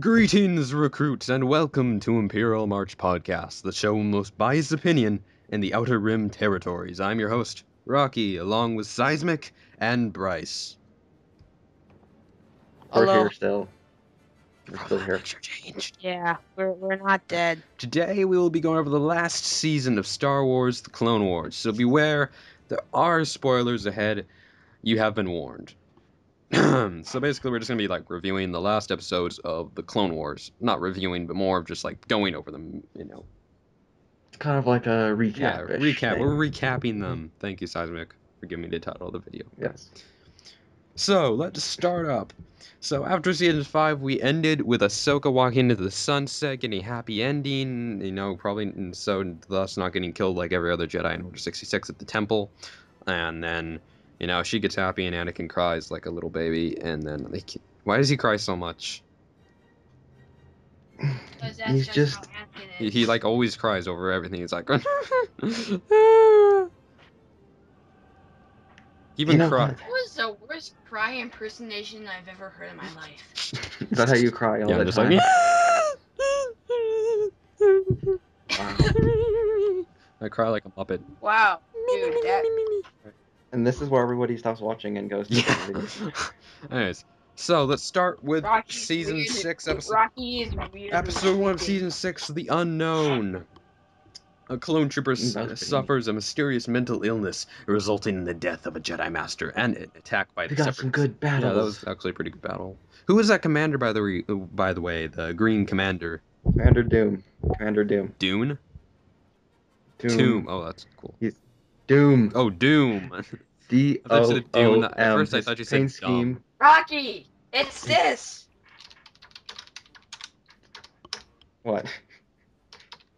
Greetings, recruits, and welcome to Imperial March Podcast, the show with most biased opinion in the Outer Rim territories. I'm your host, Rocky, along with Seismic and Bryce. We're Hello. here still. We're still here. Picture changed. Yeah, we're not dead. Today we will be going over the last season of Star Wars: The Clone Wars, so beware, there are spoilers ahead. You have been warned. So basically we're just going to be like reviewing the last episodes of the Clone Wars. Not reviewing, but more of just like going over them, you know. It's kind of like a recap. Yeah, recap. We're recapping them. Thank you, Seismic, for giving me the title of the video. Yes. So, let's start up. So, after Season 5, we ended with Ahsoka walking into the sunset, getting a happy ending, you know, probably, and so thus not getting killed like every other Jedi in Order 66 at the temple. And then, you know, she gets happy and Anakin cries like a little baby, and then, why does he cry so much? He's just... He like always cries over everything. He's like, even cry. That was the worst cry impersonation I've ever heard in my life. Is that how you cry all the just time? like, Wow. I cry like a Muppet. Wow, dude, that... And this is where everybody stops watching and goes to the Anyways, so let's start with Rocky's Season weird. 6, episode... Rocky is weird. Episode 1 of Season 6, The Unknown. A clone trooper suffers a mysterious mental illness, resulting in the death of a Jedi Master and an attack by the We got some good battles. Yeah, that was actually a pretty good battle. Who was that commander, by the way? The Green Commander. Commander Doom. Commander Doom. Dune? Doom. Oh, that's cool. He's Doom. Oh, Doom. D-O-O-M. At first I thought you said scheme. Rocky, it's this. What?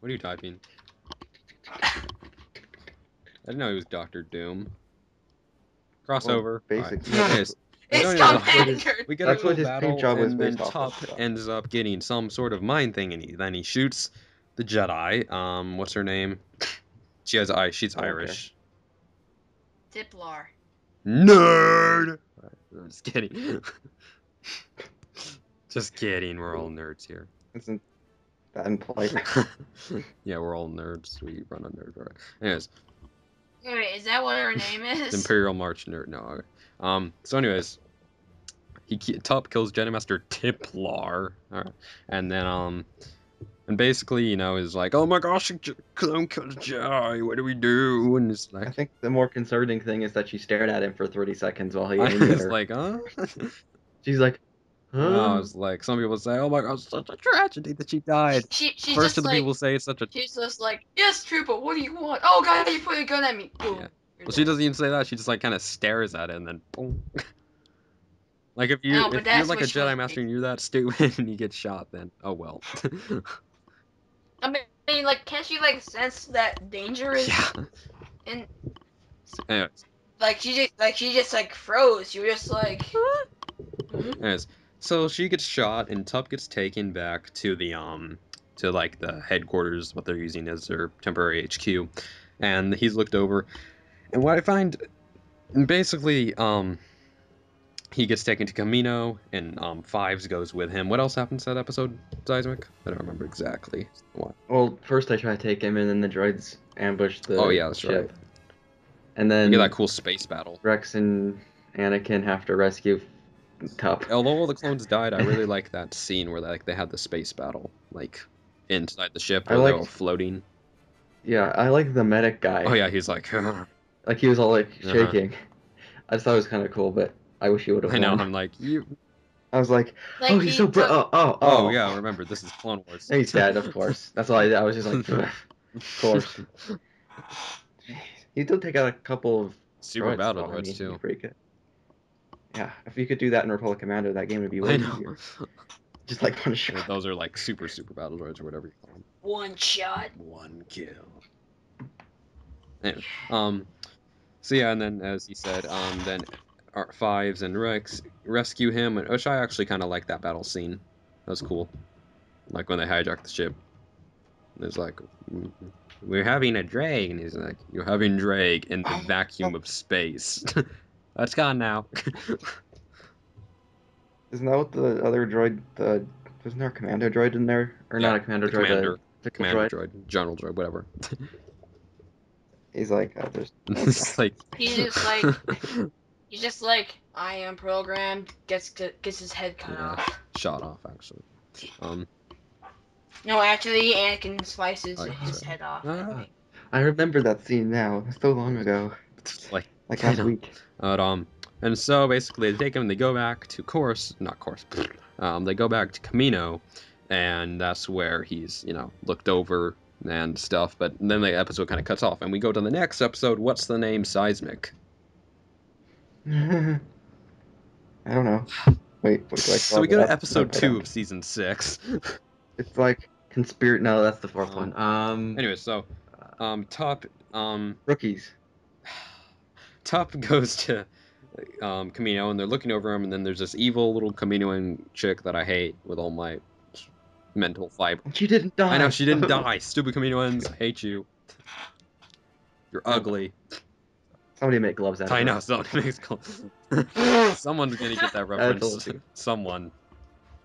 What are you typing? I didn't know he was Dr. Doom. Crossover. Well, basically. Right. It's Commander. We get That's a what little his battle, paint job was and then based off Tup of. ends up getting some sort of mind thing, and then he shoots the Jedi. What's her name? She has eyes. She's Irish. Tiplar. Nerd. I'm just kidding. Just kidding. We're all nerds here. Isn't that implied? Yeah, we're all nerds. We run a nerd. Right. Anyways. Wait, is that what her name is? Imperial March nerd. No. So anyways, Tup kills Jedi Master Tiplar, and then and basically, you know, is like, oh my gosh, clone kills Jedi. What do we do? And it's like, I think the more concerning thing is that she stared at him for 30 seconds while he I aimed at was her. like, huh? She's like, huh? I was like, some people say, oh my gosh, such a tragedy that she died. She's First just of the like, people say it's such a. she's just like, yes, trooper, what do you want? Oh god, you put a gun at me. Boom. Yeah. Well, she doesn't even say that. She just like kind of stares at it and then boom. Like if you're like a Jedi Master and you're that stupid and you get shot, then oh well. I mean, like, can't you like sense that danger is? Yeah. And Anyways. like she just froze. You're just like. Anyways, so she gets shot and Tup gets taken back to the to like the headquarters, what they're using as their temporary HQ, and he's looked over, and what I find, basically, he gets taken to Camino, and Fives goes with him. What else happens that episode, Seismic? I don't remember exactly. What? Well, first I try to take him, and then the droids ambush the Oh yeah, that's ship. right. And then You get that cool space battle. Rex and Anakin have to rescue Tup. Although all the clones died, I really like that scene where they had the space battle, like inside the ship where they're all floating. Yeah, I like the medic guy. Oh yeah, he's like. Like he was all like shaking. I just thought it was kind of cool, but I wish he would have. I know. I'm like you. I was like oh, he's so Oh yeah, remember this is Clone Wars. He's dead, of course. That's all I did. I was just like, of course. He did take out a couple of super droids, battle though. I droids mean, too. he's pretty good. Yeah, if you could do that in Republic Commando, that game would be way I know. easier. Just like one shot. Those are like super battle droids or whatever you call them. One shot. One kill. Anyway, so yeah, and then as he said, then Fives and Rex rescue him, which I actually kind of like that battle scene. That was cool. Like when they hijacked the ship. It's like, we're having a drag, and he's like, you're having drag in the vacuum of space. That's gone now. Isn't that what the other droid, the Wasn't there a commando droid in there? Or Yeah, not a commando the droid, commander, a commander droid? droid, general droid, whatever. He's like, there's It's like He's just like he's just like I am programmed. Gets his head cut yeah, off. shot off actually. No, actually, Anakin slices Oh, yeah, his that's right. head off. I Ah, think. I remember that scene now. So long ago. like Like I last know. week. But, and so basically they take him. They go back to not course. They go back to Camino, and that's where he's looked over and stuff. But then the episode kind of cuts off, and we go to the next episode. What's the name? Seismic. I don't know. Wait, do I So still we have go it to up? episode Nope, I 2 don't. of season 6. It's like conspiracy. No, that's the fourth one. Anyway, so Tup Rookies. Tup goes to Camino, and they're looking over him, and then there's this evil little Caminoan chick that I hate with all my mental fiber. She didn't die. I know she didn't die. Stupid Caminoans, I hate you. You're ugly. Somebody make gloves out of I her. know someone makes someone's gonna get that I reference. told you. Someone,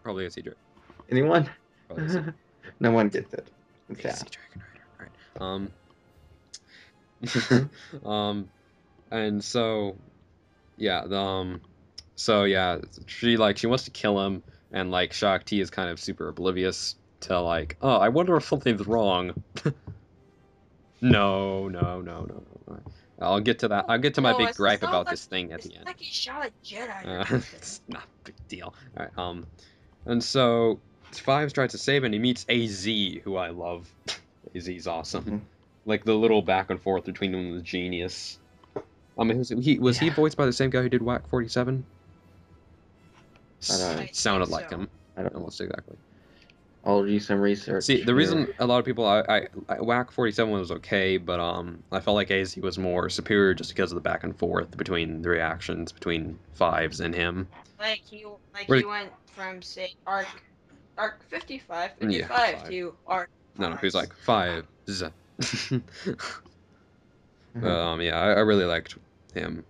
probably a secret. Anyone? Probably a secret. No one gets it. It's AC sad. Dragon Rider. All right. And so yeah, she wants to kill him, and like Shakti is kind of super oblivious to like, oh, I wonder if something's wrong. No. I'll get to that. I'll get to my No, big it's gripe not about like this thing at it's the end. like he shot a Jedi or something. It's not a big deal. All right. And so Fives tries to save him, and he meets AZ, who I love. AZ's awesome. Mhm. Like the little back and forth between them was genius. I mean, was he voiced by the same guy who did Whack 47? I don't know. Sounded think like so. him, I don't. almost exactly. I'll do some research. See, the here. reason a lot of people, I Whack 47 was okay, but I felt like AZ was more superior just because of the back and forth between the reactions between Fives and him. Like he Where- went from say arc 55 Yeah, 55 five. to arc. No, he was like Fives. Mhm. Yeah, I really liked him.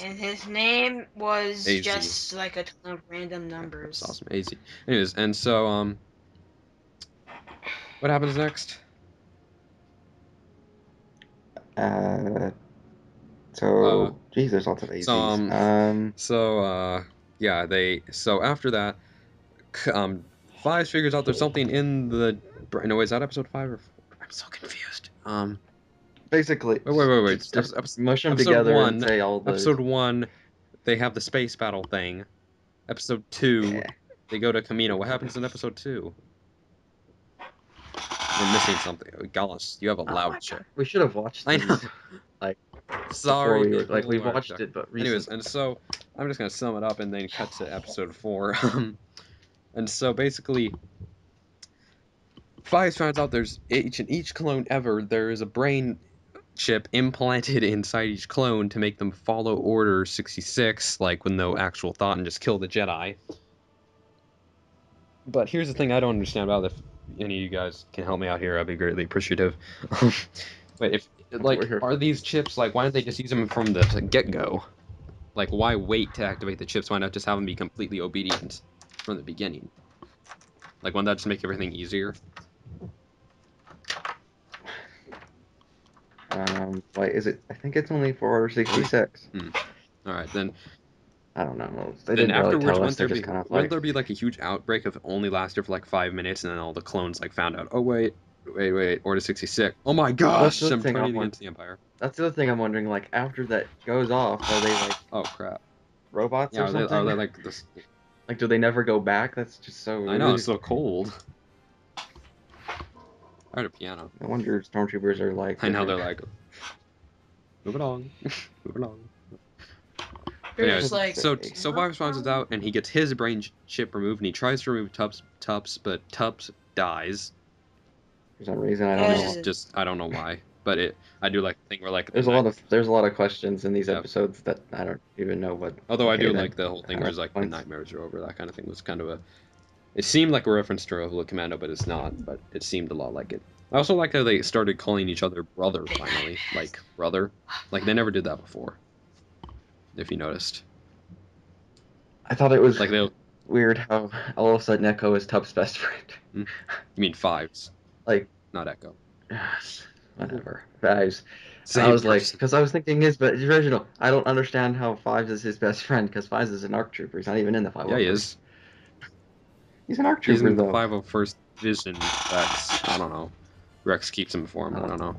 And his name was AZ. just like a ton of random Yeah, numbers. that's awesome. AZ. Anyways, and so what happens next? Geez, there's lots of AZs. So after that, Fives figures out there's something in the. No, is that episode 5 or 4? I'm so confused. Basically, Wait. just mush them episode together 1. and say all the. Episode 1, they have the space battle thing. Episode 2, Yeah. they go to Camino. What happens in episode 2? We're missing something. Oh, gosh, you have a loud chair. We should have watched I these. know. Like, Sorry. before we were like people we who are- watched it, but Anyways, recently. and so I'm just gonna sum it up and then cut to episode 4. And so basically, Fives finds out there's in each clone ever there is a brain chip implanted inside each clone to make them follow Order 66, like with no actual thought and just kill the Jedi. But here's the thing I don't understand about it. If any of you guys can help me out here, I'd be greatly appreciative. But if what we're here are these chips why don't they just use them from the get-go? Like, why wait to activate the chips? Why not just have them be completely obedient from the beginning? Like, wouldn't that just make everything easier? Why is it? I think it's only for Order 66. All right, then. I don't know. They Then didn't really afterwards, tell us. wouldn't They're there just be kind of wouldn't like. there be like a huge outbreak if it only lasted for like 5 minutes, and then all the clones like found out? Oh wait, Order 66. Oh my gosh, the I'm thing turning I'm against the Empire. That's the other thing I'm wondering. Like after that goes off, are they like Oh crap. robots Yeah, or something? are they like this? Like, do they never go back? That's just so weird. I know, it's so cold. I heard a piano. No wonder stormtroopers are like. I know, they're different. like, move along, move along. They're Anyways, just like so Virus finds out, and he gets his brain chip removed, and he tries to remove Tups, but Tups dies. For some reason, I don't know. Yeah. Just I don't know why, but I do like the thing where like There's a lot of questions in these Yeah. episodes that I don't even know what. Although I do then. like the whole thing where it's like the Points. nightmares are over. That kind of thing was kind of a. It seemed like a reference to Rebel Commando, but it's not. But it seemed a lot like it. I also like how they started calling each other brother finally, like brother. Like they never did that before. If you noticed, I thought it was like they weird how all of a sudden Echo is Tup's best friend. You mean Fives, Like, not Echo. whatever. Fives. And I Same was like, person. because I was thinking his original. I don't understand how Fives is his best friend, because Fives is an ARC trooper. He's not even in the Yeah, he 501st. is. He's an ARC He's trooper, in the though. 501st Division. Rex. I don't know. Rex keeps him informed. I don't know.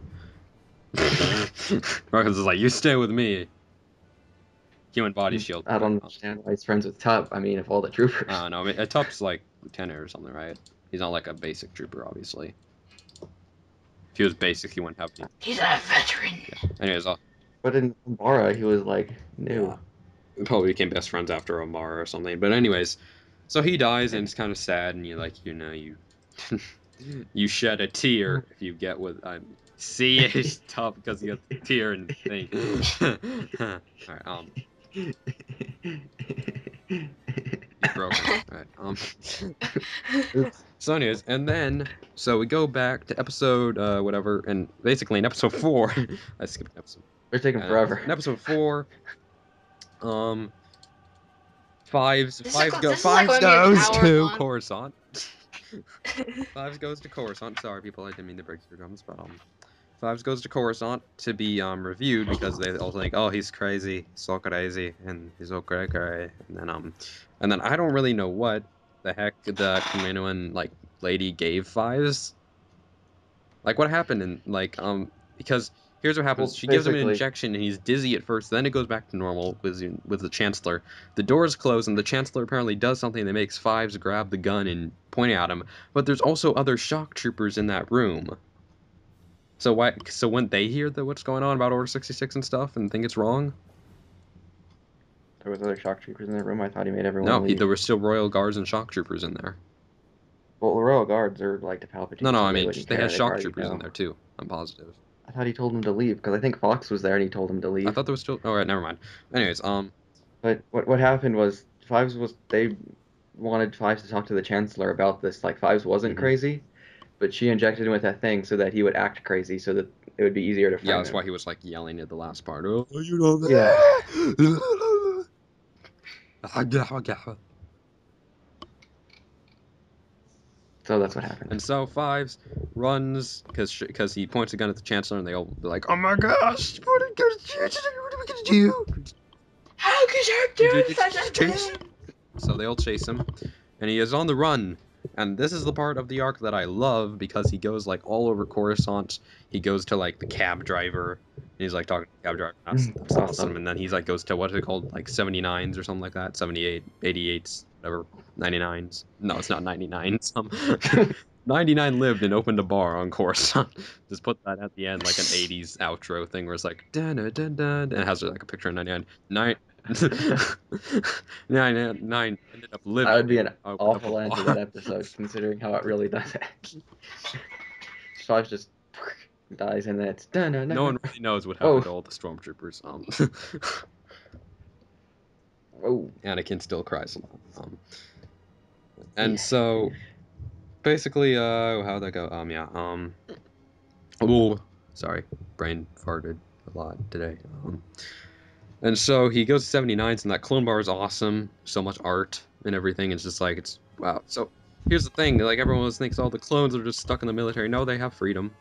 Rex is like, you stay with me. Human body shield. I don't understand why he's friends with Tup. I mean, of all the troopers. I don't know. I mean, a Tup's like lieutenant or something, right? He's not like a basic trooper, obviously. If he was basic, he wouldn't have any. He's a veteran. Yeah. Anyways, But in Bara, he was like new. yeah. We probably became best friends after Omar or something. But anyways, so he dies and it's kind of sad, and you like, you you shed a tear if you get with see it's tough because you got the tear and thing. All right, he's broken. All right, so anyways, and then so we go back to episode whatever, and basically in episode 4, I skipped an episode. They're taking forever. In episode 4, Fives This is like goes when we were to Power One. Coruscant. Fives goes to Coruscant. Sorry, people, I didn't mean to break your drums, but Fives goes to Coruscant to be reviewed because they all think, oh, he's crazy, so crazy, and he's so cray. And then I don't really know what the heck the Kaminoan like lady gave Fives. Like, what happened in because here's what happens. Well, She gives him an basically- injection and he's dizzy at first, then it goes back to normal with the Chancellor. The doors close and the Chancellor apparently does something that makes Fives grab the gun and point at him. But there's also other shock troopers in that room. So wouldn't they hear what's going on about Order 66 and stuff and think it's wrong? There was other shock troopers in the room. I thought he made everyone No, leave. there were still Royal Guards and shock troopers in there. Well, the Royal Guards are like the Palpatine. No, so I mean, wouldn't they care. had They'd shock probably troopers in know. there too. I'm positive. I thought he told him to leave because I think Fox was there and he told him to leave. I thought there was still. Oh, right, never mind. Anyways, But what happened was they wanted Fives to talk to the Chancellor about this. Like Fives wasn't Mhm. crazy, but she injected him with that thing so that he would act crazy, so that it would be easier to frame yeah, that's him. why he was like yelling at the last part. Oh, you know that. Yeah. So that's what happened. And so Fives runs because he points a gun at the Chancellor, and they're like, "Oh my gosh, what are we gonna do?" How could you do such a Chase. thing? So they all chase him, and he is on the run. And this is the part of the arc that I love because he goes like all over Coruscant. He goes to like the cab driver, and he's like talking to the cab driver. That's awesome. And then he's like goes to what is it called, like 79s or something like that, 78, 88s, whatever, 99s. No, it's not 99s. 99 lived and opened a bar on Coruscant. Just put that at the end like an 80s outro thing where it's like dun dun dun dun, and it has like a picture of 99. 9 ended up living. That would be an with awful a end to bar. that episode, considering how it really does end. Fives just dies, and then it's done. No one really knows what happened to all the stormtroopers. Oh, Anakin still cries a lot. And Yeah. so basically, how'd that go? Oh, sorry, brain farted a lot today. And so he goes to 79s, and that clone bar is awesome. So much art and everything. It's just like, it's wow. So here's the thing, like everyone always thinks all the clones are just stuck in the military. No, they have freedom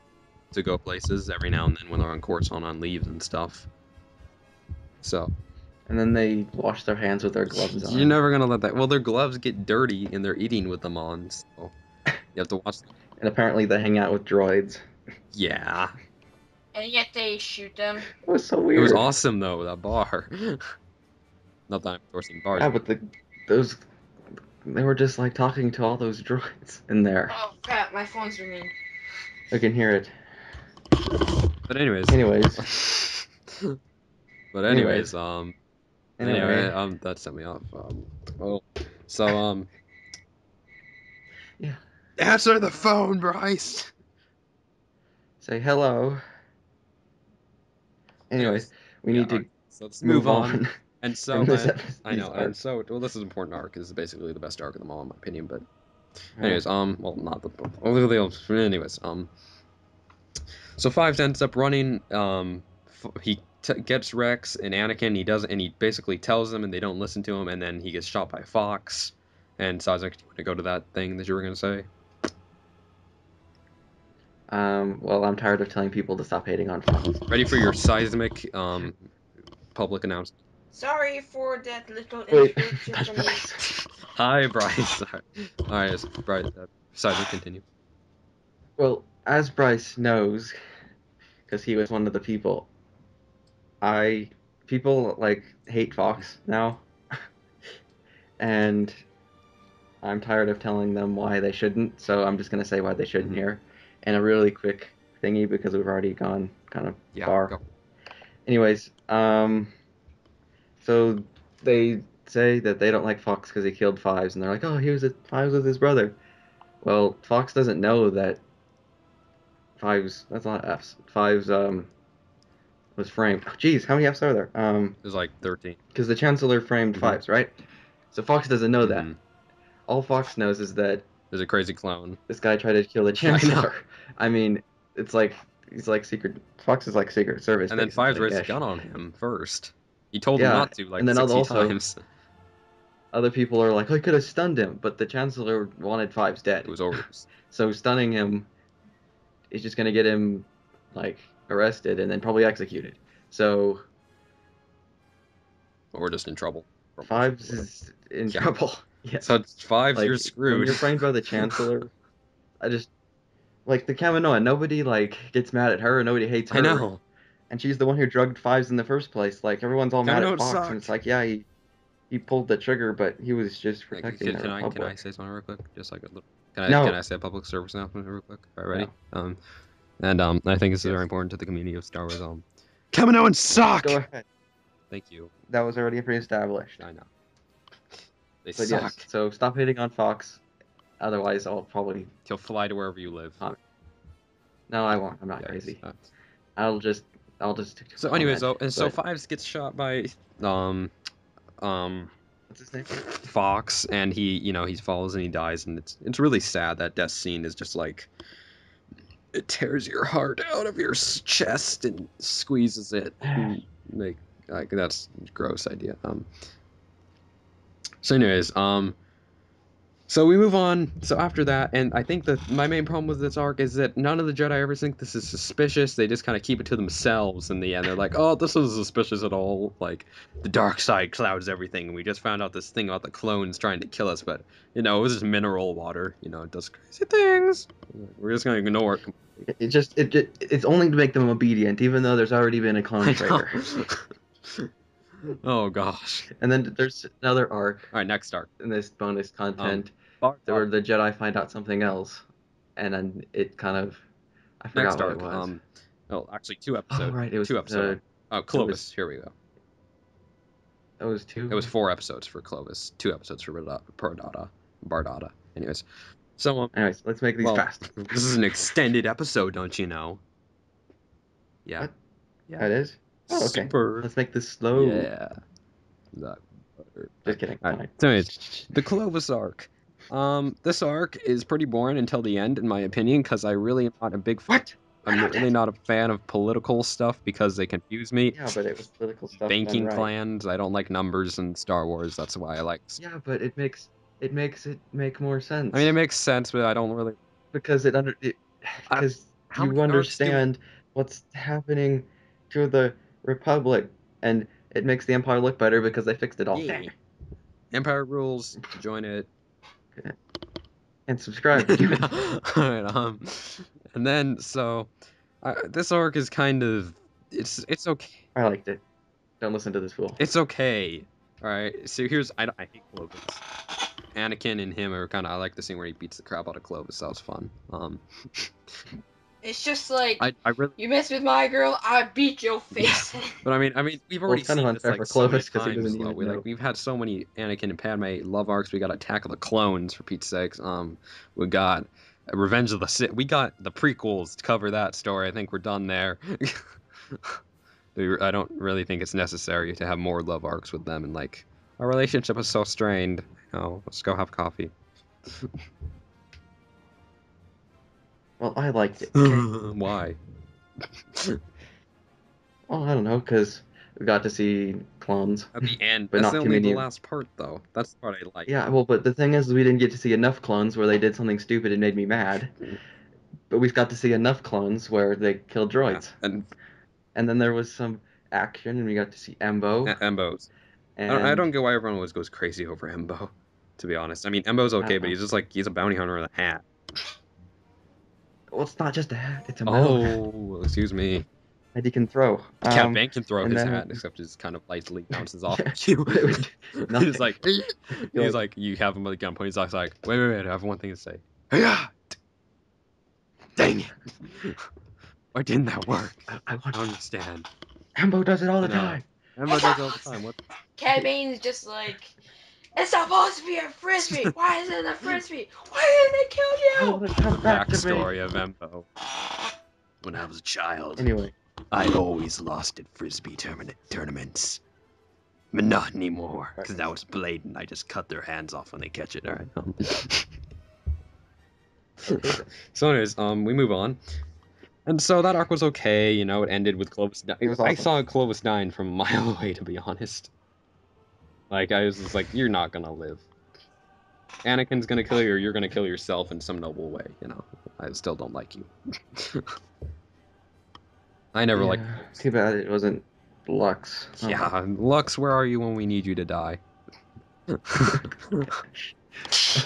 to go places every now and then when they're on Coruscant on leaves and stuff. So and then they wash their hands with their gloves on. you're never gonna let that. Well, their gloves get dirty and they're eating with them on, so you have to watch them. And apparently they hang out with droids. Yeah, And yet they shoot them. It was so it weird. was awesome though, that bar. Not that I'm endorsing bars. Yeah, but they were just like talking to all those droids in there. Oh crap, my phone's ringing. I can hear it. But anyways. Anyways, Anyways, anyway. that set me off. So Yeah. answer the phone, Bryce. Say hello. Anyways, we need to So let's move on. And so, from this I know, arc. and so, well, this is an important arc. This is basically the best arc of them all, in my opinion. But, anyways, well, not the, anyways, so Fives ends up running. He gets Rex and Anakin. He doesn't, and he basically tells them, and they don't listen to him. And then he gets shot by Fox. And Seismic, do you want to go to that thing that you were gonna say? Well, I'm tired of telling people to stop hating on Fox. Ready for your Seismic public announcement? Sorry for that little Wait, interruption that's from me. Bryce. Hi, Bryce. Alright, yes, Bryce. Seismic, continue. Well, as Bryce knows, because he was one of the people, people like hate Fox now, and I'm tired of telling them why they shouldn't, so I'm just gonna say why they shouldn't here, in a really quick thingy because we've already gone kind of Yeah, far. go. Anyways, so they say that they don't like Fox because he killed Fives, and they're like, oh, he was at Fives with his brother. Well, Fox doesn't know that Fives, that's not F's. Fives was framed. Oh, geez, how many F's are there? There's like 13. Because the Chancellor framed Mhm. Fives, right? So Fox doesn't know that. Mhm. All Fox knows is that There's a crazy clone. this guy tried to kill the I know. Chancellor. I mean, it's like he's like secret. Fox is like Secret Service, And then basically. Fives raised a Ish. gun on him first. He told him Yeah, not to like and then 60 also times. other people are like, oh, he could have stunned him, but the Chancellor wanted Fives dead. It was orders. So stunning him is just gonna get him like arrested and then probably executed. So But we're just in trouble. Fives is in Yeah. trouble. Yes. So Fives, Like you're when screwed. you're framed by the Chancellor, I just like the Kaminoa. Nobody like gets mad at her. Nobody hates her. I know. And she's the one who drugged Fives in the first place. Like everyone's all mad Kaminoa at Fox, and sucked. it's like, yeah, he pulled the trigger, but he was just protecting the Can I Republic. say something real quick? Just like a little. Can No. I say a public service announcement real quick? All right, ready? No. I think this is very Yes. important to the community of Star Wars. Kaminoans suck. Go ahead. Thank you. That was already pre-established. I know. They But suck. yes, so stop hating on Fox. Otherwise, I'll probably. He'll fly to wherever you live. No, I won't. I'm not Yes. crazy. I'll just. So anyways, comment, and so but- Fives gets shot by What's his name? Fox, and he falls and he dies, and it's really sad. That death scene is just like it tears your heart out of your chest and squeezes it. And like that's a gross idea. So anyways, so we move on. So after that, and I think that my main problem with this arc is that none of the Jedi ever think this is suspicious. They just kind of keep it to themselves in the end. They're like, oh, this isn't suspicious at all. Like, the dark side clouds everything. We just found out this thing about the clones trying to kill us, but, it was just mineral water. It does crazy things. We're just going to ignore it. It's only to make them obedient, even though there's already been a clone traitor. Oh, gosh. And then there's another arc. All right, next arc. In this bonus content, Bar where the Jedi find out something else, and then it kind of, I forgot Next what arc. it was. Oh, actually, 2 episodes. Oh right, it was 2 episodes. Oh, Clovis. Here we go. It was 2. It was 4 episodes for Clovis, 2 episodes for Bardata. Anyways, so Anyways, let's make these fast. This is an extended episode, don't you know? Yeah. What? Yeah. That is. Oh, okay. Super. Let's make this slow. Yeah. Just kidding. Right. So anyways, the Clovis arc. This arc is pretty boring until the end, in my opinion, because I really am not a big fan. What? I'm really not a fan of political stuff because they confuse me. Yeah, but it was political stuff. Banking done right. clans. I don't like numbers in Star Wars. That's why I like. Yeah, but it makes it make more sense. I mean, it makes sense, but I don't really. Because because How you many arcs do- understand what's happening to the Republic, and it makes the Empire look better because they fixed it all. Yeah. Empire rules. Join it. And subscribe. Alright, and then this arc is kind of it's okay. I liked it. Don't listen to this fool. It's okay. All right. So I hate Clovis. Anakin and him are kind of. I like the scene where he beats the crap out of Clovis. That was fun. It's just like I really. you mess with my girl, I beat your face. Yeah. But I mean, we've already it's kind seen of this unfair like for so many Clovis because he times. doesn't even know. We've had so many Anakin and Padme love arcs. We got Attack of the Clones for Pete's sakes. We got Revenge of the Sith. We got the prequels to cover that story. I think we're done there. I don't really think it's necessary to have more love arcs with them, and like our relationship is so strained. Let's go have coffee. Well, I liked it. Okay? Why? Well, I don't know, because We got to see clones, At the end. but That's not too only the many. last part, though. That's the part I like. Yeah, well, but the thing is, we didn't get to see enough clones where they did something stupid and made me mad. But we've got to see enough clones where they killed Yeah. droids. And And then there was some action, and we got to see Embo. Embo's. I And don't get why everyone always goes crazy over Embo, to be honest. I mean, Embo's I okay, don't but know. he's just like, he's a bounty hunter with a hat. Well, it's not just a hat; it's a metal hat Oh, excuse me. that he can throw. Cat Bane can throw And his then hat, except it kind of lightly bounces off you. but it would do He's nothing. like, You're he's like, you have him with a gun point. He's like, wait, I have one thing to say. Yeah, dang it! Why didn't that work? I I want. don't understand. Embo does it all the I know. time. Embo does it all the time. What? Cat Bane's just like, it's supposed to be a frisbee. Why isn't it a frisbee? Why didn't they kill I you? want to come back to me. Backstory of Embo. When I was a child, Anyway, I always lost at frisbee tournaments. But not anymore, because that was blatant. I just cut their hands off when they catch it. All right. okay then. So, anyways, we move on. And so that arc was okay, you know, it ended with Clovis dying. It was I awesome. saw Clovis dying from a mile away, to be honest. Like, I was just like, you're not gonna live. Anakin's gonna kill you, or you're gonna kill yourself in some noble way, you know. I still don't like you. I never liked Yeah, Clovis. too bad it wasn't Lux. Oh, well. Yeah, Lux, where are you when we need you to die?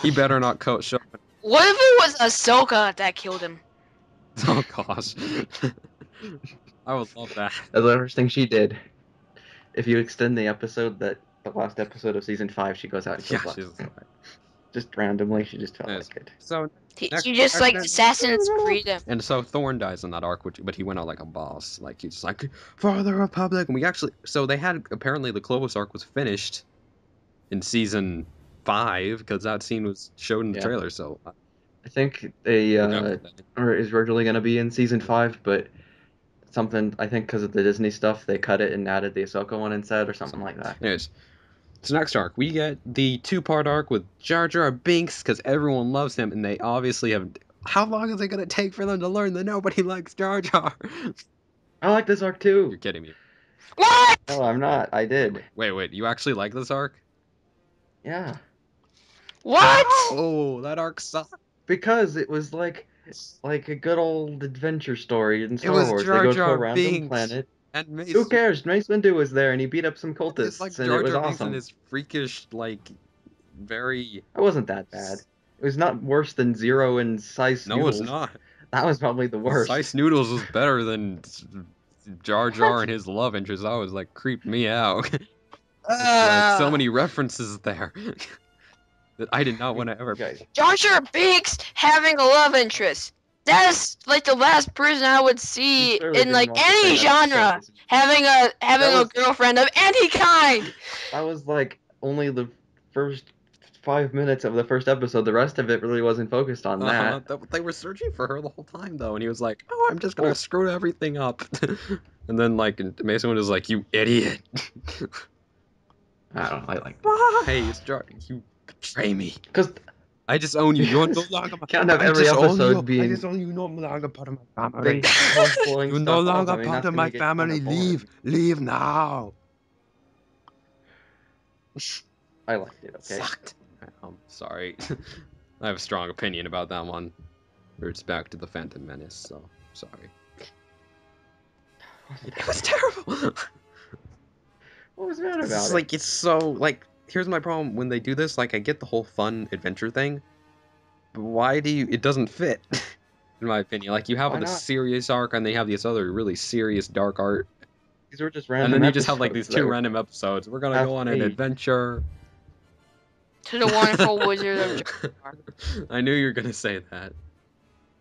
He better not show up. What if it was Ahsoka that killed him? Oh gosh. I would love that. That's the first thing she did. If you extend the last episode of season 5, she goes out and kills Yeah, Lux. she's Just randomly, she just felt Yes. like it. So next, You just like Assassin's Creed him. and so Thorn dies in that arc, but he went out like a boss. Like he's like, for the Republic. And we actually, so they had apparently the Clovis arc was finished in season 5 because that scene was showed in the Yeah. trailer. So I think they or is originally going to be in season 5, but something I think because of the Disney stuff they cut it and added the Ahsoka one instead or something like that. anyways, so next arc we get the 2-part arc with Jar Jar Binks because everyone loves him and they obviously have. How long is it gonna take for them to learn that nobody likes Jar Jar? I like this arc You're too. kidding me. What? No, I'm not. I did. Wait, you actually like this arc? Yeah, What? Oh, that arc sucked. because it was like a good old adventure story in Star was Wars. Jar They go to Jar a random Binks planet. and Mace. Who cares? Mace Windu was there and he beat up some It's cultists like and Jar it was Jar Binks and awesome. his freakish, like, very. It wasn't that bad. It was not worse than Zero and Sice No, Noodles. it's not. That was probably the worst. Sice Noodles was better than Jar Jar What? and his love interest. That was like creeped me out. Like so many references there that I did not want to ever. Guys, Jar Jar Binks having a love interest. That's like the last person I would see You clearly in like didn't want to any say that. genre having a was- girlfriend of any kind. that was like only the first 5 minutes of the first episode. The rest of it really wasn't focused on that. They were searching for her the whole time though, and he was like, "Oh, I'm just gonna screw everything up." And then like Mason was like, "You idiot." I don't know. I like Why? It's Jar. You betray me. because I just own you. You're no longer my. can't have I every just own episode you. being I just own you. You're no longer part of my family. blowing You're stuff no up. longer I mean, part that's of gonna my get kinda family. boring. Leave now. I liked it. Okay. Sucked. I'm sorry. I have a strong opinion about that one. It's back to the Phantom Menace, so sorry. It was terrible. What was bad about It's it? like it's so like here's my problem when they do this, like I get the whole fun adventure thing, but why do you it doesn't fit in my opinion. Like you have Why this not? serious arc and they have this other really serious dark art. These were just And random then you just have like episodes these two that were random episodes. We're gonna half go on an made. adventure. To the wonderful wizard of Jar. I knew you were gonna say that.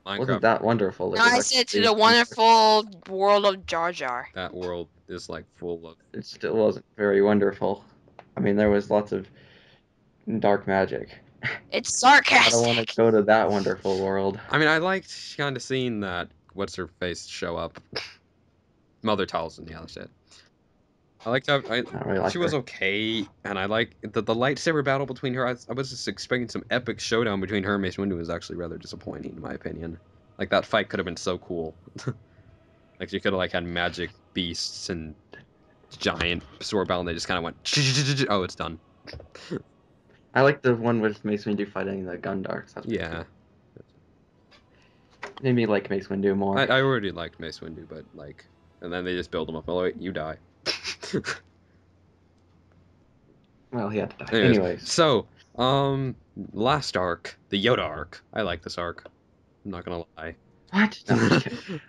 wasn't that wonderful. It No, was I said to actually- the wonderful world of Jar Jar. That world is like full of. It still wasn't very wonderful. I mean, there was lots of dark magic. It's I don't want sarcastic. to go to that wonderful world. I mean, I liked kind of seeing that. What's her face show up? Mother Taliesin, yeah, that's it. I liked how I don't really like she was her. okay, and I like the lightsaber battle between her. I was just expecting some epic showdown between her and Mace Windu. Was actually rather disappointing, in my opinion. Like that fight could have been so cool. Like she could have like had magic beasts and giant sword battle, and they just kind of went, oh, it's done. I like the one with Mace Windu fighting the Gundars. That's pretty Yeah. cool. Made me like Mace Windu more. I already liked Mace Windu, but like, and then they just build him up. Oh wait, you die. Well, he had to die. Anyways, Anyways. so last arc, the Yoda arc. I like this arc. I'm not gonna lie. What? No, I'm just kidding.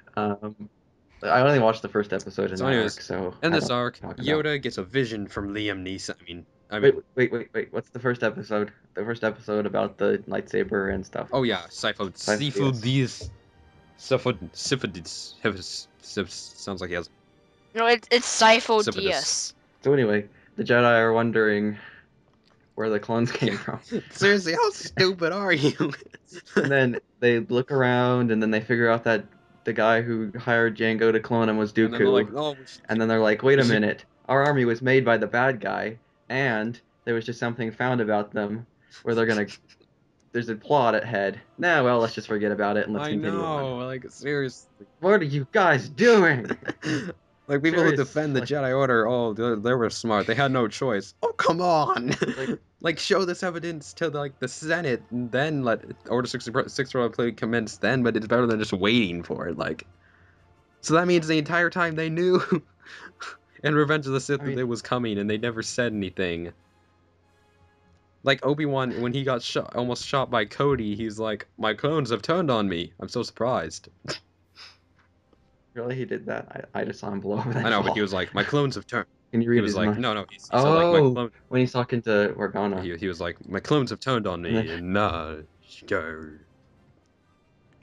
I only watched the first episode in So that anyways, arc, so in I this don't arc, talk about. Yoda gets a vision from Liam Neeson. I mean, Wait. What's the first episode? The first episode about the lightsaber and stuff. oh yeah, seafood these, sounds like he has. No, it's Sifo Syphilis. Diaz. So anyway, the Jedi are wondering where the clones came from. Seriously, how stupid are you? And then they look around, and then they figure out that the guy who hired Jango to clone him was Dooku. And then they're like, oh, And then they're like, wait a minute, our army was made by the bad guy, and there was just something found about them where they're gonna. There's a plot ahead. Nah, well, let's just forget about it and let's I continue know, on. like seriously. What are you guys doing? Like people who defend the Jedi Order, oh, they were smart. They had no choice. Oh, come on! Like show this evidence to like the Senate, and then let Order 66 Republic commence. Then, but it's better than just waiting for it. Like, so that means the entire time they knew. In Revenge of the Sith that it was coming, and they never said anything. Like Obi-Wan, when he got shot, almost shot by Cody, he's like, "My clones have turned on me. I'm so surprised." Really, he did that? I just saw him blow over that. I know, wall. but he was like, "My clones have turned." Can you read He was his like, mind? "No, he said Oh, like my clone." When he's talking to Organa. He was like, "My clones have turned on me," and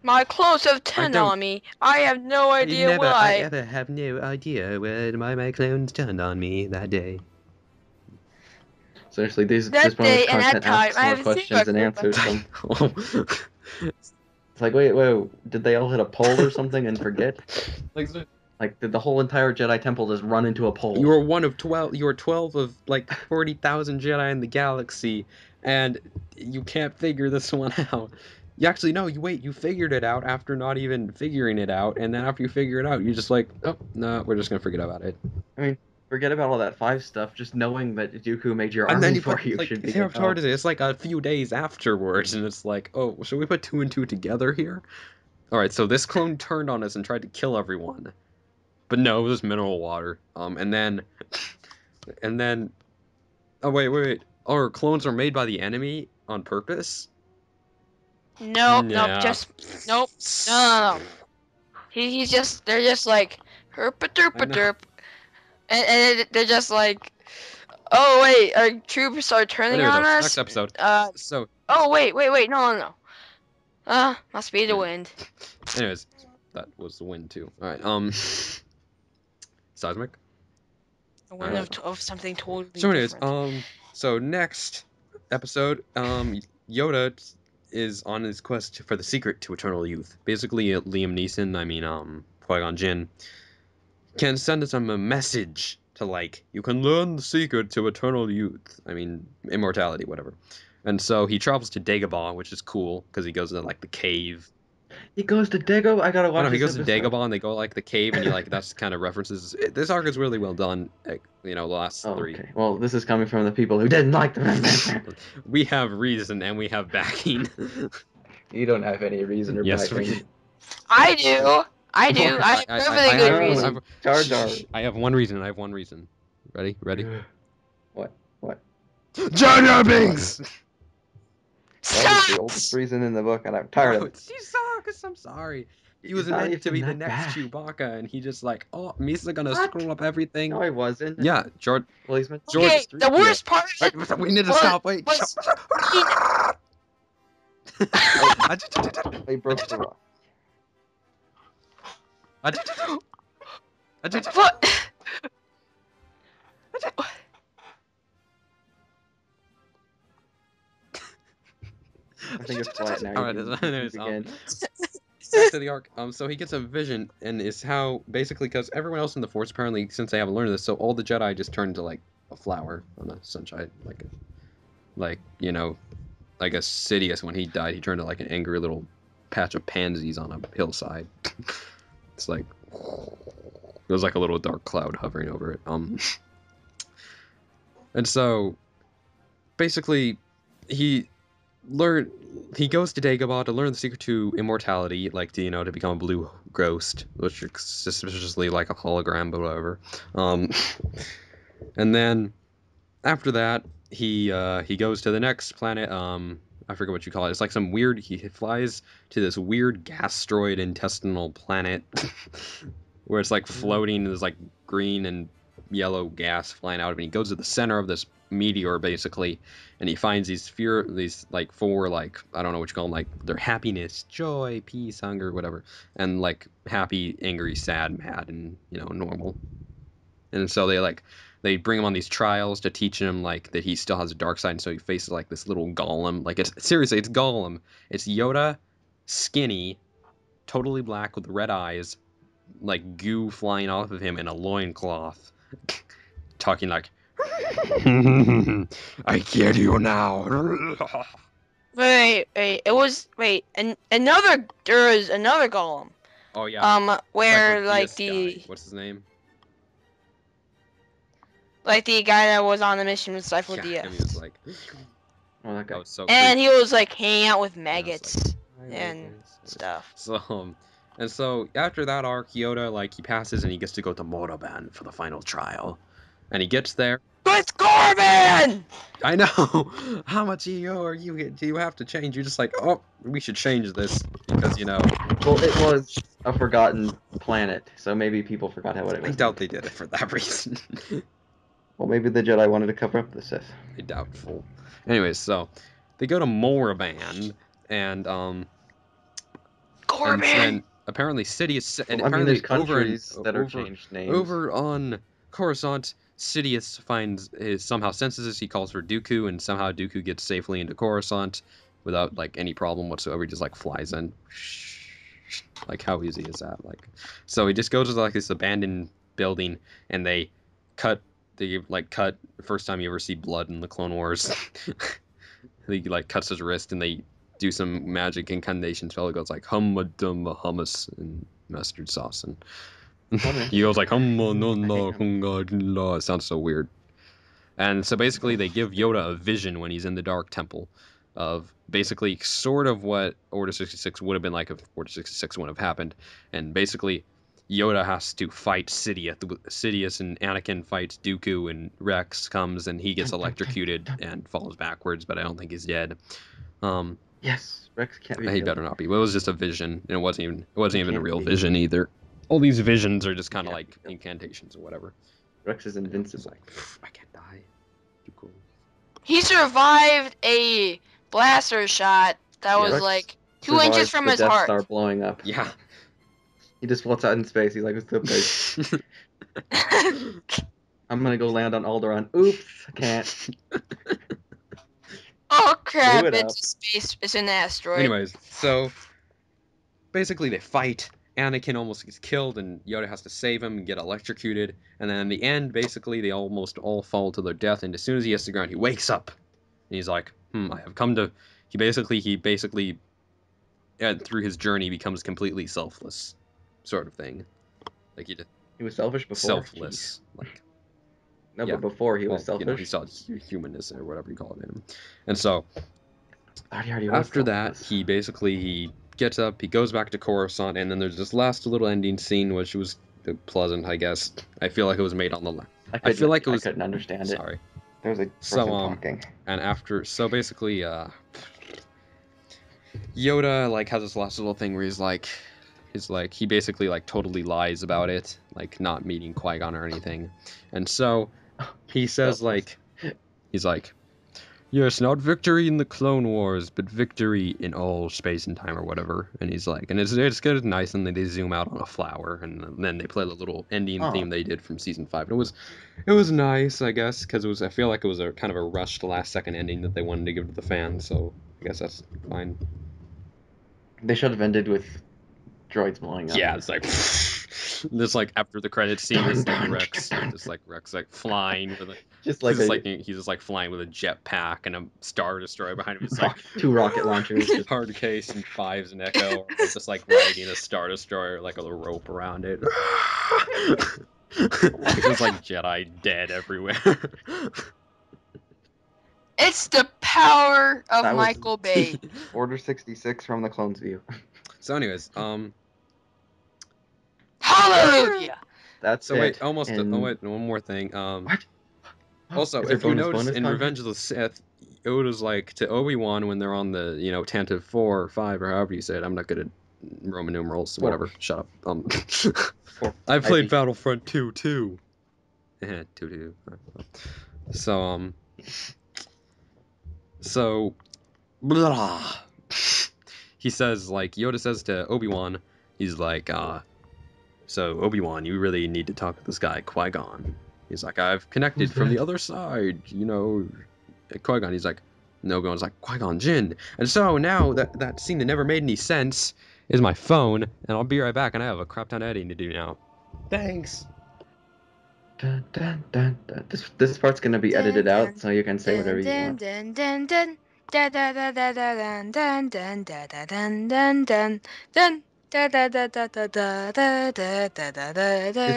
My clones have turned on me. I have no idea why. I ever have no idea why my clones turned on me that day. Seriously, this That bonus day and content that time, asks I more have questions zero and answers them. It's It's like, wait, did they all hit a pole or something and forget? Like, did the whole entire Jedi Temple just run into a pole? You were one of 12. You were 12 of like 40,000 Jedi in the galaxy, and you can't figure this one out. You actually no. You figured it out after not even figuring it out, and then after you figure it out, you're just like, oh no, we're just gonna forget about it. I mean, forget about all that Five stuff. Just knowing that Dooku made your And army then you for put you like should be. how hard is it? It's like a few days afterwards, and it's like, oh, should we put 2 and 2 together here? All right, so this clone turned on us and tried to kill everyone, but no, it was mineral water. And then, oh wait, our clones are made by the enemy on purpose. Nope, Yeah. nope. No. He's just, they're just like, herp-a-derp-a-derp. And they're just like, oh wait, our troops are turning Anyways, on us? next episode. So. Oh wait, no. Must be the wind. Anyways, that was the wind too. Alright, seismic? The wind of something totally so anyways, different. so next episode, Yoda is on his quest for the secret to eternal youth. Basically, Liam Neeson, Qui-Gon Jinn, can send us a message to, like, you can learn the secret to eternal youth. I mean, immortality, whatever. And so he travels to Dagobah, which is cool, because he goes to, like, the cave. He goes to Dagobah? I gotta watch this he goes episode. to Dagobah, and they go, like, the cave, and that's kind of references. This arc is really well done, the last 3. Okay. Well, this is coming from the people who didn't like the We have reason, and we have backing. You don't have any reason or backing. I do. I have perfectly good reason. Jar Jar. I have one reason. Ready? What? Jar Jar Binks! That was the oldest reason in the book, and I'm tired of it. You suck. I'm sorry. He was meant to be the next Chewbacca, and he just like, oh, Misa's gonna screw up everything. No, he wasn't. Yeah, George. Well, he's meant to Okay, the worst part of it. We need to stop. Wait. They broke the rock. What? I think it's flat now. Alright, again. Back to the arc. So he gets a vision, and it's how basically because everyone else in the Force apparently, since they haven't learned this, so all the Jedi just turned to like a flower on the sunshine, like Sidious when he died, he turned to like an angry little patch of pansies on a hillside. It's like There's like a little dark cloud hovering over it. And so basically, he he goes to Dagobah to learn the secret to immortality, like to become a blue ghost, which is suspiciously like a hologram, but whatever. And then after that, he goes to the next planet. I forget what you call it. It's like some weird. He flies to this weird gastroid intestinal planet, where it's like floating. There's like green and yellow gas flying out of it. He goes to the center of this meteor basically, and he finds these like four, like, I don't know what you call them, like they're happiness, joy, peace, hunger, whatever, and like happy, angry, sad, mad, and normal. And so they bring him on these trials to teach him like that he still has a dark side, and so he faces like this little golem. Like, it's seriously, it's Gollum. It's Yoda, skinny, totally black with red eyes, like goo flying off of him in a loincloth, talking like, I kill you now. Wait. And there was another golem. Oh yeah. Where like like the guy. What's his name? like the guy that was on the mission with Cypher Yeah, and he was like, Oh, that that guy. was so and creepy. he was like hanging out with And I was maggots like, and stuff. So after that arc, Yoda, like, he passes and he gets to go to Motoban for the final trial, and he gets there. It's Corbin! I know. How much EO are you? Do you have to change? You're just like, oh, we should change this because Well, it was a forgotten planet, so maybe people forgot what it I was. doubt they did it for that reason. Well, maybe the Jedi wanted to cover up the Sith. Doubtful. Anyways, so they go to Moraban, and Corbin! then apparently Sidious, and Well, I mean, apparently there's countries that are changed names. over on Coruscant, Sidious somehow senses this. He calls for Dooku, and somehow Dooku gets safely into Coruscant without like any problem whatsoever. He just like flies in. Like, how easy is that? Like, so he just goes to like this abandoned building, and they cut cut the first time you ever see blood in the Clone Wars. He like cuts his wrist, and they do some magic incantation spell. It goes like hummus and mustard sauce, and he goes like it sounds so weird. And so basically they give Yoda a vision when he's in the Dark Temple of basically sort of what Order 66 would have been like if Order 66 wouldn't have happened. And basically Yoda has to fight Sidious, and Anakin fights Dooku, and Rex comes and he gets electrocuted and falls backwards, but I don't think he's dead. Yes, Rex can't be. He better not be. It was just a vision, and it wasn't even a real be. vision either. All these visions are just kind of like incantations or whatever. Rex is It's invincible. like, I can't die. Too cool. He survived a blaster shot that was Rex like 2 inches survived from the his Death heart. Star blowing up. Yeah. He just floats out in space. He's like, "What's up, guys? I'm gonna go land on Alderaan. Oops, I can't." Oh crap! Blew it up. It's space. It's an asteroid. Anyways, so basically they fight. Anakin almost gets killed, and Yoda has to save him and get electrocuted. And then in the end, basically, they almost all fall to their death. And as soon as he hits the ground, he wakes up. And he's like, I have come to... He basically, through his journey, becomes completely selfless, sort of thing. Like, He was selfish before. selfless. Like, No, yeah. but before he was selfish. He saw humanness or whatever you call it in him. And so, Already was after that, selfless. he gets up, he goes back to Coruscant, and then there's this last little ending scene, which was pleasant, I guess. I feel like it was made on the left. I feel like it was. I couldn't understand it. Sorry. There was a person talking. And after, so basically, Yoda like has this last little thing where he basically like totally lies about it, like not meeting Qui-Gon or anything, and so he says like, he's like, yes, not victory in the Clone Wars, but victory in all space and time or whatever. And he's like, and it's good and nice, and then they zoom out on a flower, and then they play the little ending theme they did from season 5. And it was nice, I guess, because I feel like it was a kind of a rushed last second ending that they wanted to give to the fans. So I guess that's fine. They should have ended with droids blowing up. Yeah, it's like, Just like after the credits scene is like Rex like flying with a Just like he's just like flying with a jetpack and a Star Destroyer behind him. It's like two rocket launchers. Just... Hard Case and Fives and Echo are just like riding a Star Destroyer like with a rope around it. Just like Jedi dead everywhere. It's the power of That was- Michael Bay. Order 66 from the clone's view. So, anyways, Hallelujah! That's so it. wait, almost. And... Oh wait, one more thing. What? Also, Is there if you notice bonus in content? Revenge of the Sith, Yoda's like to Obi-Wan when they're on the Tantive 4 or 5 or however you say it. I'm not good at Roman numerals. Whatever. Shut up. I played Battlefront 2 too. 2. So blah. He says like Yoda says to Obi-Wan, he's like, so Obi-Wan, you really need to talk to this guy Qui-Gon. He's like, I've connected from the other side, Qui-Gon. He's like, no, Obi-Wan's like, Qui-Gon Jinn. And so now that scene that never made any sense is my phone, and I'll be right back. And I have a crap ton of editing to do now. Thanks. Dun, dun, dun, dun. This part's gonna be edited out, so you can say whatever you want. Because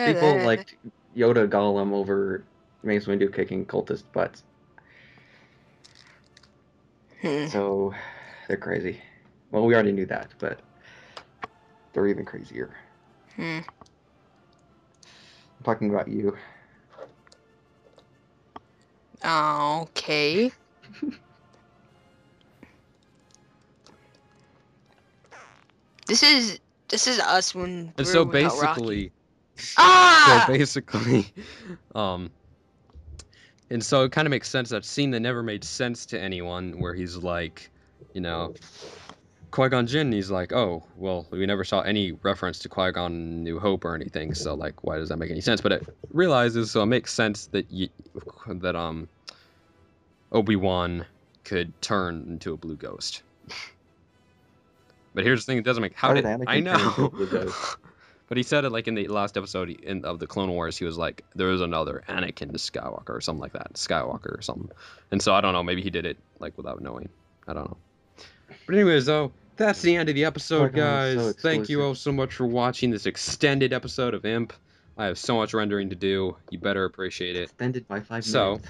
people liked Yoda Gollum over Mace Windu kicking cultist butts. So they're crazy. Well, we already knew that, but they're even crazier. I'm talking about you. Okay. This is us when And we're so without basically, Rocky. And so it kind of makes sense, that scene that never made sense to anyone, where he's like, Qui-Gon Jinn, he's like, oh, well, we never saw any reference to Qui-Gon New Hope or anything, so, like, why does that make any sense? But it realizes, so it makes sense that Obi-Wan could turn into a blue ghost. But here's the thing, it doesn't make... How did Anakin I know. turn into a blue ghost? But he said it like in the last episode of the Clone Wars. He was like, there is another Anakin Skywalker or something like that, Skywalker or something. And so I don't know. Maybe he did it like without knowing. I don't know. But anyways, though, that's the end of the episode, guys. So thank you all so much for watching this extended episode of Imp. I have so much rendering to do. You better appreciate it. Extended by 5 minutes. So,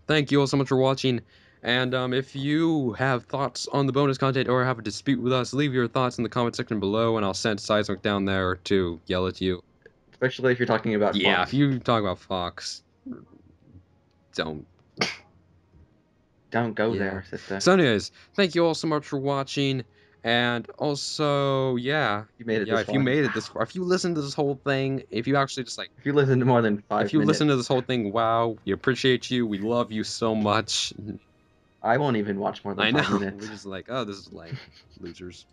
thank you all so much for watching. And if you have thoughts on the bonus content or have a dispute with us, leave your thoughts in the comment section below, and I'll send Seismic down there to yell at you. Especially if you're talking about Fox. Yeah, if you talk about Fox, don't go there, sister. So anyways, thank you all so much for watching. And also, yeah, you made it this if far. you made it this far, if you listened to this whole thing, if you actually just like... If you listened to more than 5 minutes. If you listen to this whole thing, wow, we appreciate you. We love you so much. I won't even watch more than 5 minutes. We're just like, oh, this is like losers.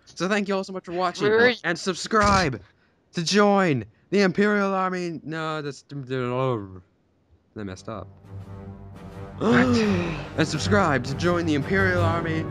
So thank you all so much for watching. And subscribe to join the Imperial Army. No, that's... I messed up. And subscribe to join the Imperial Army.